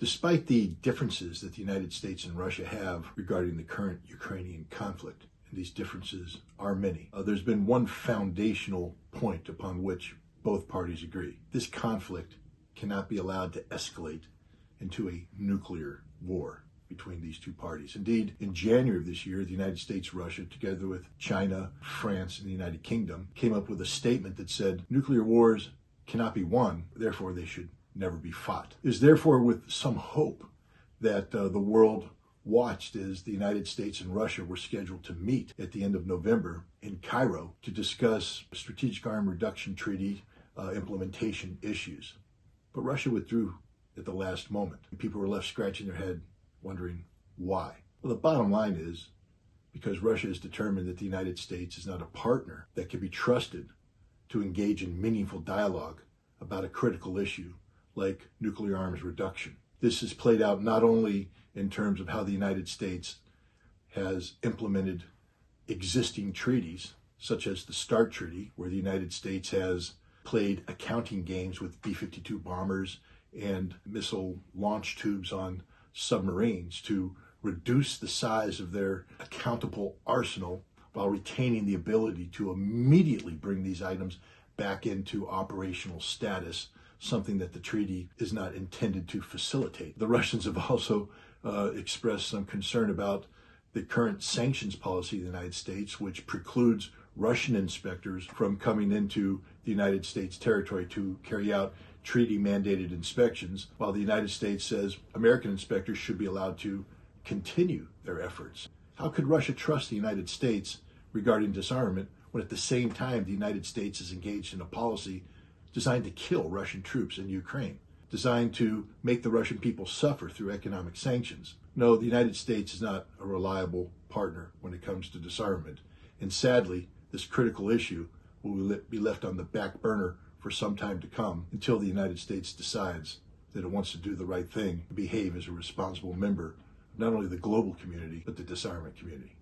Despite the differences that the United States and Russia have regarding the current Ukrainian conflict, and these differences are many, there's been one foundational point upon which both parties agree. This conflict cannot be allowed to escalate into a nuclear war between these two parties. Indeed, in January of this year, the United States, Russia, together with China, France, and the United Kingdom, came up with a statement that said nuclear wars cannot be won, therefore they should never be fought. It is therefore with some hope that the world watched as the United States and Russia were scheduled to meet at the end of November in Cairo to discuss strategic arm reduction treaty implementation issues. But Russia withdrew at the last moment, and people were left scratching their head wondering why. Well, the bottom line is because Russia is determined that the United States is not a partner that can be trusted to engage in meaningful dialogue about a critical issue like nuclear arms reduction. This has played out not only in terms of how the United States has implemented existing treaties, such as the START Treaty, where the United States has played accounting games with B-52 bombers and missile launch tubes on submarines to reduce the size of their accountable arsenal while retaining the ability to immediately bring these items back into operational status, something that the treaty is not intended to facilitate. The Russians have also expressed some concern about the current sanctions policy of the United States, which precludes Russian inspectors from coming into the United States territory to carry out treaty-mandated inspections, while the United States says American inspectors should be allowed to continue their efforts. How could Russia trust the United States regarding disarmament when at the same time the United States is engaged in a policy designed to kill Russian troops in Ukraine, designed to make the Russian people suffer through economic sanctions? No, the United States is not a reliable partner when it comes to disarmament. And sadly, this critical issue will be left on the back burner for some time to come until the United States decides that it wants to do the right thing and behave as a responsible member of not only the global community, but the disarmament community.